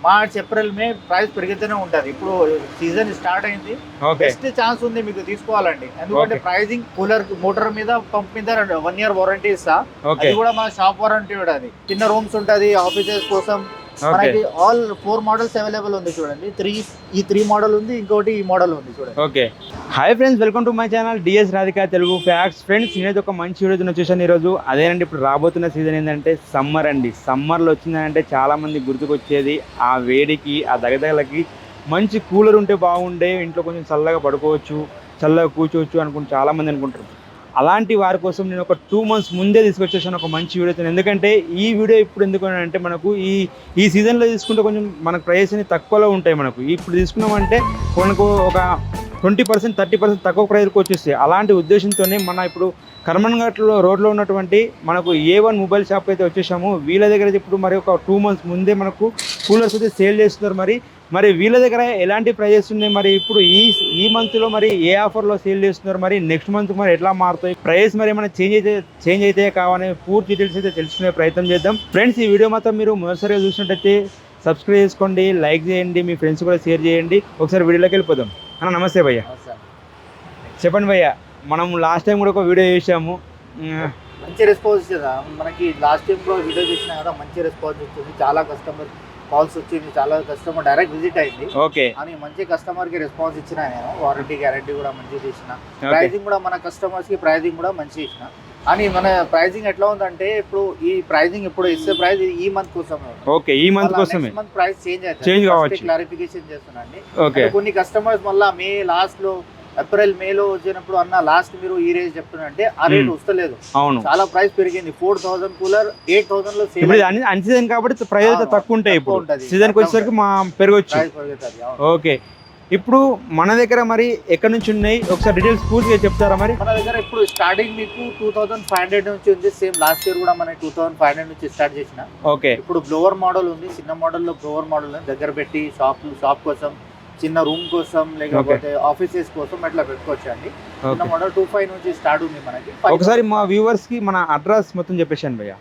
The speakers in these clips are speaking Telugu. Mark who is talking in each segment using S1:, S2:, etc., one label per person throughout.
S1: మార్చ్ ఏప్రిల్ మే ప్రైస్ పెరుగుతూనే ఉంటుంది. ఇప్పుడు సీజన్ స్టార్ట్ అయింది, బెస్ట్ ఛాన్స్ ఉంది మీకు తీసుకోవాలండి. ఎందుకంటే ప్రైజింగ్ కూలర్ మోటార్ మీద పంప్ మీద 1 year వారంటీ ఇస్తా. అది కూడా మన షాప్ వారంటీ ఉంటుంది. చిన్న రూమ్స్ ఉంటుంది ఆఫీసెస్ కోసం. మనకి ఆల్ 4 మోడల్స్ అవైలబుల్ ఉంది చూడండి. 3 మోడల్ ఉంది, ఇంకోటి ఈ మోడల్ ఉంది చూడండి.
S2: Okay, hi friends, welcome to my channel DS Radhika Telugu facts. Friends, నేనైతే ఒక మంచి వీడియో చూసాను ఈరోజు. అదేనండి, ఇప్పుడు రాబోతున్న సీజన్ ఏంటంటే సమ్మర్ అండి. సమ్మర్లో వచ్చిందంటే చాలామంది గుర్తుకొచ్చేది ఆ వేడికి, ఆ దగదగలకి మంచి కూలర్ ఉంటే బాగుండే, ఇంట్లో కొంచెం చల్లగా పడుకోవచ్చు, చల్లగా కూర్చోవచ్చు అనుకుంటూ చాలామంది అనుకుంటారు. అలాంటి వారి కోసం నేను ఒక 2 months ముందే తీసుకొచ్చేసాను ఒక మంచి వీడియో. ఎందుకంటే ఈ వీడియో ఇప్పుడు ఎందుకు అంటే మనకు ఈ సీజన్లో తీసుకుంటే కొంచెం మనకు ప్రైస్ అని తక్కువలో ఉంటాయి. మనకు ఇప్పుడు తీసుకున్నామంటే మనకు ఒక 20% 30% తక్కువ ప్రైస్కి వచ్చేస్తాయి. అలాంటి ఉద్దేశంతోనే మన ఇప్పుడు కర్మన్ఘాట్లో రోడ్లో ఉన్నటువంటి మనకు A1 మొబైల్ షాప్ అయితే వచ్చేసాము. వీళ్ళ దగ్గర ఇప్పుడు మరి ఒక 2 months ముందే మనకు కూలర్స్ అయితే సేల్ చేస్తున్నారు. మరి వీళ్ళ దగ్గర ఎలాంటి ప్రైజెస్ ఉన్నాయి, మరి ఇప్పుడు ఈ మంత్లో మరి ఏ ఆఫర్లో సేల్ చేస్తున్నారు, మరి నెక్స్ట్ మంత్ మరి ఎట్లా మారుతాయి, ప్రైస్ మరి ఏమైనా చేంజ్ అయితే కావాలని పూర్తి డీటెయిల్స్ అయితే తెలుసుకునే ప్రయత్నం చేద్దాం. ఫ్రెండ్స్, ఈ వీడియో మాత్రం మీరు మొదటిసారిగా చూసినట్టయితే సబ్స్క్రైబ్ చేసుకోండి, లైక్ చేయండి, మీ ఫ్రెండ్స్ కూడా షేర్ చేయండి. ఒకసారి వీడియోలోకి వెళ్ళిపోదాం. అన్న నమస్తే భయ్య. చెప్పండి భయ్య, మనం లాస్ట్ టైం కూడా ఒక వీడియో చేసాము,
S1: మంచి రెస్పాన్స్ ఇచ్చిందా? మనకి లాస్ట్ టైం కూడా వీడియో చేసినా కదా, మంచి రెస్పాన్స్ వచ్చింది. చాలా కస్టమర్ కాల్స్ వచ్చింది, చాలా కస్టమర్ డైరెక్ట్ విజిట్ అయింది.
S2: ఓకే,
S1: అని మంచి కస్టమర్ కి రెస్పాన్స్ ఇచ్చిన నేను. వారంటీ గ్యారంటీ కూడా మంచిగా ఇచ్చిన. ప్రైజింగ్ కూడా మన కస్టమర్స్ కి ప్రైజింగ్ కూడా మంచిగా ఇచ్చిన. అని మన ప్రైజింగ్ ఎట్లా ఉందంటే, ఇప్పుడు ఈ ప్రైజింగ్ ఇప్పుడు ఇచ్చే ప్రైస్ ఈ మంత్ కోసమే.
S2: ఓకే, ఈ మంత్ కోసమే.
S1: మంత్ ప్రైస్ చేంజ్ కావచ్చు. క్లారిఫికేషన్ చేస్తున్నాండి. కొన్ని కస్టమర్స్ మళ్ళీ మే లాస్ట్ లో ఏప్రిల్ మేలో వచ్చినప్పుడు అన్న లాస్ట్ మీరు ఈ రేంజ్ చెప్తున్నారంటే ఆ రేట్ వస్తలేదు.
S2: అవును, చాలా
S1: ప్రైస్ పెరిగింది. 4000 కూలర్ 8000 లో సేల్.
S2: అన్ సీజన్ కాబట్టి ప్రైస్ తక్కువ ఉంటాయి. ఇప్పుడు సీజన్ కి వచ్చేసరికి మా పెరగొచ్చు. ఓకే, ఇప్పుడు మన దగ్గర మరి ఎక్కడి నుంచి ఉన్నాయి, ఒకసారి డీటెయిల్స్ పూర్తిగా చెప్తారా? మరి
S1: మన దగ్గర ఇప్పుడు స్టార్టింగ్ మీకు 2500 నుంచి ఉంది. సేమ్ లాస్ట్ ఇయర్ కూడా మన 2500 నుంచి స్టార్ట్ చేసిన.
S2: ఓకే,
S1: ఇప్పుడు బ్లోవర్ మోడల్ ఉంది. చిన్న మోడల్లో బ్లోవర్ మోడల్ దగ్గర పెట్టి షాప్ కోసం, చిన్న రూమ్ కోసం, లేకపోతే ఆఫీసెస్ కోసం అట్లా పెట్టుకోవచ్చు అండి. చిన్న మోడల్ 25 నుంచి స్టార్ట్ ఉంది మనకి.
S2: ఒకసారి మా వ్యూవర్స్ కి మన అడ్రస్ మొత్తం చెప్పేసాను భయ్య.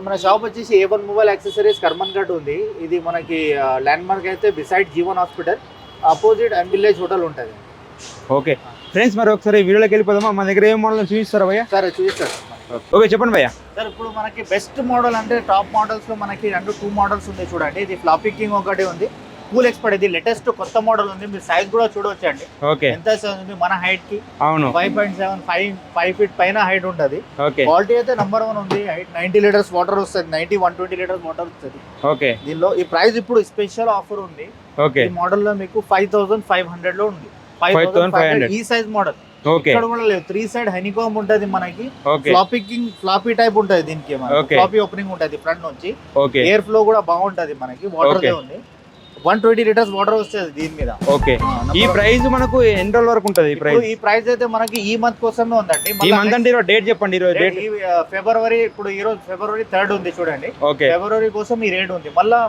S1: మన షాప్ వచ్చేసి A1 మొబైల్ యాక్సెసరీస్ కర్మన్ఘాట్ ఉంది. ఇది మనకి ల్యాండ్ మార్క్ అయితే beside Jeevan hospital opposite village hotel ఉంటుంది.
S2: ఓకే ఫ్రెండ్స్, మరి ఒకసారి వీడియోలోకి వెళ్ళిపోదామా? మన దగ్గర ఏ మోడల్ చూపిస్తారా భయ్య?
S1: సరే చూపిస్తారు.
S2: ఓకే, చెప్పండి భయ్య.
S1: సార్, ఇప్పుడు మనకి బెస్ట్ మోడల్ అంటే టాప్ మోడల్స్ లో మనకి 2 మోడల్స్ ఉంది చూడండి. ఇది ఫ్లాపీ కింగ్ ఒకటి ఉంది, కూల్ ఎక్స్పర్ట్. ఇది లేటెస్ట్ కొత్త మోడల్ ఉంది. మీరు సైజ్ కూడా చూడవచ్చు అండి.
S2: ఓకే,
S1: ఎంత సైజ్ ఉంది మన హైట్ కి?
S2: అవును,
S1: 5.7 5 feet పైన హైట్ ఉంటుంది. క్వాలిటీ అయితే నెంబర్ 1 ఉంది. 90 liters వాటర్ వస్తుంది. 120 liters వాటర్ వస్తుంది.
S2: ఓకే,
S1: దీనిలో ఈ ప్రైస్ ఇప్పుడు స్పెషల్ ఆఫర్ ఉంది.
S2: ఓకే,
S1: ఈ మోడల్ లో మీకు 5500 లో ఉంది. 5500 ఈ సైజ్ మోడల్. ఇక్కడ కూడా లేదు. 3 side హనీకామ్ ఉంటది మనకి. ఫ్లాపీ టైప్ ఉంటది. దీనికి ఫ్లాపీ ఓపెనింగ్ ఉంటది ఫ్రంట్ నుంచి. ఎయిర్ ఫ్లో కూడా బాగుంటది మనకి. వాటర్ దే ఉంది. 120 liters వాటర్ వస్తుంది దీని మీద.
S2: ఓకే, ఈ ప్రైస్ మనకు ఎన్ని రోజుల వరకు ఉంటది?
S1: ఈ ప్రైస్ అయితే మనకి ఈ మంత్ కోసమే ఉందండి.
S2: ఈ మంత్ అంటే డేట్ చెప్పండి.
S1: ఫిబ్రవరి, ఇప్పుడు ఈ రోజు February 3rd ఉంది చూడండి. ఫిబ్రవరి కోసం ఈ రేట్ ఉంది. మళ్ళా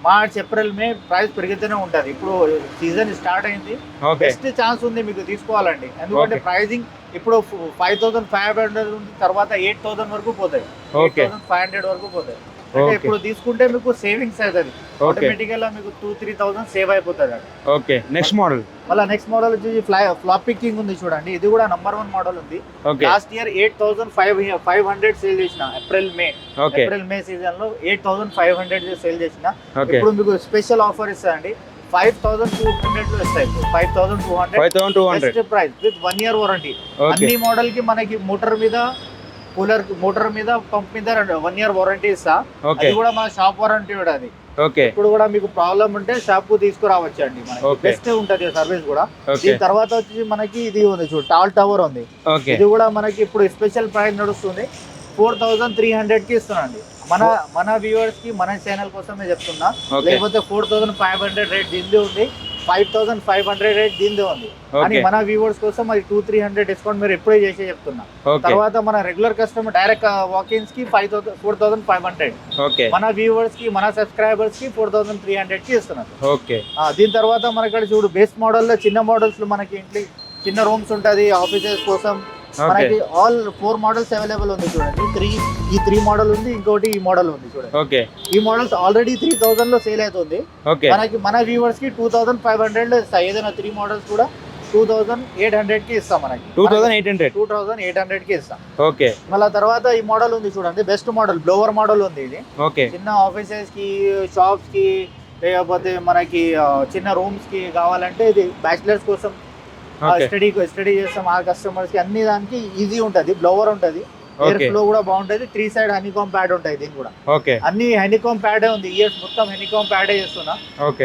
S1: మార్చ్ ఏప్రిల్ మే ప్రైస్ పెరుగుతూనే ఉంటది. ఇప్పుడు సీజన్ స్టార్ట్ అయింది, బెస్ట్ ఛాన్స్ ఉంది మీకు తీసుకోవాలండి. ఎందుకంటే ప్రైజింగ్ ఇప్పుడు 5500 ఉంది, తర్వాత 8000 వరకు పోతాయి. 8500 వరకు పోతాయి. అంటే ఇప్పుడు తీసుకుంటే మీకు సేవింగ్స్ అవుతుంది. ఆటోమేటికల్ గా మీకు 2-3,000 సేవ్ అయిపోతుంది.
S2: Okay, next model.
S1: మళ్ళీ నెక్స్ట్ మోడల్ వచ్చి ఫ్లాపీ కింగ్ ఉంది చూడండి. ఇది కూడా నెంబర్ 1 మోడల్ ఉంది. లాస్ట్ ఇయర్ 8500 సేల్ చేసిన. ఏప్రిల్ మే సీజన్ లో 8500 సేల్ చేసిన. ఇప్పుడు మీకు స్పెషల్ ఆఫర్ ఇస్తాయండి. 5200 లో ఇస్తాయి. 5200 ప్రైస్ విత్ 1 year వారంటీ. అన్ని మోడల్ కి మనకి మోటార్ మీద పంప్ మీద 1 year వారంటీ ఇస్తా. అది కూడా మన షాప్ వారంటీ కూడా. అది ఇప్పుడు కూడా మీకు ప్రాబ్లం ఉంటే షాప్ కు తీసుకురావచ్చు అండి. మనకి బెస్ట్ ఉంటది సర్వీస్ కూడా. దీని తర్వాత వచ్చి మనకి ఇది ఉంది చూడు, టాల్ టవర్ ఉంది. ఇది కూడా మనకి ఇప్పుడు స్పెషల్ ప్రైస్ నడుస్తుంది. 4300 కి ఇస్తున్నాండి. మన వ్యూవర్స్ కి, మన ఛానల్ కోసమే చెప్తున్నా. లేకపోతే 4500 రేట్ దీనిదే ఉంది. 5500 రేట్ దీనిదే ఉంది. అని మన వ్యూవర్స్ కోసం అది 200-300 డిస్కౌంట్ మీరు ఎప్పుడే చేసే చెప్తున్నా. తర్వాత మన రెగ్యులర్ కస్టమర్ డైరెక్ట్ వాకిన్స్ కి 4500. మన వ్యూవర్స్ కి, మన సబ్స్క్రైబర్స్ కి 4300 కి ఇస్తున్నారు. దీని తర్వాత మన ఇక్కడ చూడు, బేస్ మోడల్ లో చిన్న మోడల్స్ లో మనకి ఇంట్లో చిన్న రూమ్స్ ఉంటది ఆఫీసెస్ కోసం, మనకి ఆల్ 4 మోడల్స్ అవైలబుల్ ఉంది చూడండి. ఈ 3 మోడల్ ఉంది, ఇంకోటి ఈ మోడల్ ఉంది చూడండి.
S2: ఓకే,
S1: ఈ మోడల్స్ ఆల్రెడీ 3000 లో సేల్ అవుతుంది.
S2: ఓకే,
S1: మన వ్యూవర్స్ కి 2500 లో ఇస్తాయి. ఏదైనా 3 మోడల్స్ కూడా 2800 కి ఇస్తాం. మనకి 2800 కి ఇస్తాం.
S2: ఓకే,
S1: మళ్ళీ తర్వాత ఈ మోడల్ ఉంది చూడండి, బెస్ట్ మోడల్, బ్లోవర్ మోడల్ ఉంది ఇది.
S2: ఓకే,
S1: చిన్న ఆఫీసెస్ కి, షాప్స్ కి, లేకపోతే మనకి చిన్న రూమ్స్ కి కావాలంటే ఇది బ్యాచిలర్స్ కోసం స్టడీ చేస్తాం. ఆ కస్టమర్స్ కి అన్ని దానికి ఈజీ ఉంటది. బ్లోవర్ ఉంటది, ఎయిర్ ఫ్లో కూడా బాగుంటది. 3 సైడ్ హనీకామ్ ప్యాడ్ ఉంటాయి దీనికి కూడా.
S2: ఓకే,
S1: అన్ని హనీకామ్ ప్యాడే ఉంది. ఇయర్స్ మొత్తం హనీకామ్ ప్యాడే చేస్తున్నా.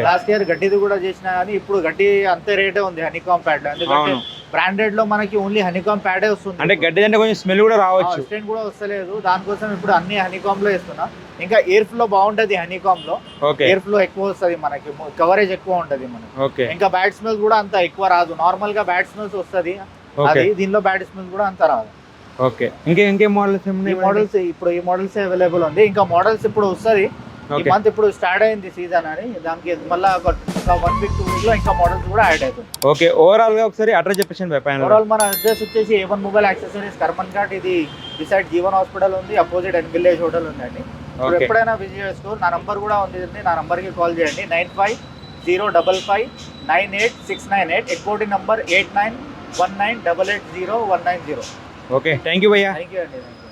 S1: లాస్ట్ ఇయర్ గడ్డిది కూడా చేసినా కానీ ఇప్పుడు గడ్డి అంతే రేటే ఉంది హనీకామ్ ప్యాడ్. ఎందుకంటే బ్రాండెడ్ లో మనకి ఓన్లీ హనీకామ్ ప్యాడే వస్తుంది.
S2: అంటే గడ్డి అంటే కొంచెం స్మెల్ కూడా రావచ్చు,
S1: స్టెంట్ కూడా వస్తలేదు. దానికోసం ఇప్పుడు అన్ని హనీకామ్ లో వేస్తున్నా. ఇంకా ఎయిర్ ఫ్లో బాగుంటది హనీకామ్ లో. ఎయిర్ ఫ్లో ఎక్కువ వస్తుంది, మనకి కవరేజ్ ఎక్కువ ఉంటది మనకి. ఇంకా బ్యాడ్ స్మెల్ కూడా అంత ఎక్కువ రాదు. నార్మల్ గా బ్యాడ్ స్మెల్స్ వస్తుంది, అది దీనిలో బ్యాడ్ స్మెల్ కూడా అంత రాదు.
S2: ఓకే, ఇంకే మోడల్స్
S1: ఇప్పుడు ఈ మోడల్స్ అవైలబుల్ ఉంది. ఇంకా మోడల్స్ ఇప్పుడు వస్తుంది. ఈ మంత్ ఇప్పుడు స్టార్ట్ అయింది సీజన్ అని, దానికి మళ్ళీ ఒక 1 వీక్ 2 వీక్ లో ఇంకా మోడల్స్ కూడా యాడ్ అవుతుంది.
S2: ఓకే, ఓవరాల్ గా ఒకసారి అడ్రస్ చెప్పేసి.
S1: ఓవరాల్ మన అడ్రస్ వచ్చేసి A1 mobile accessories, Karman ghat. ఇది బిసైడ్ జీవన్ హాస్పిటల్ ఉంది, అపోజిట్ ఎన్ విలేజ్ హోటల్ ఉందండి. ఎప్పుడైనా విజిట్ చేసుకో. నా నంబర్ కూడా ఉంది, నా నంబర్ కి కాల్ చేయండి. 9505598698. Exporting number 8919880190.
S2: Okay, thank you భయ్యా.
S1: థ్యాంక్ యూ అండి.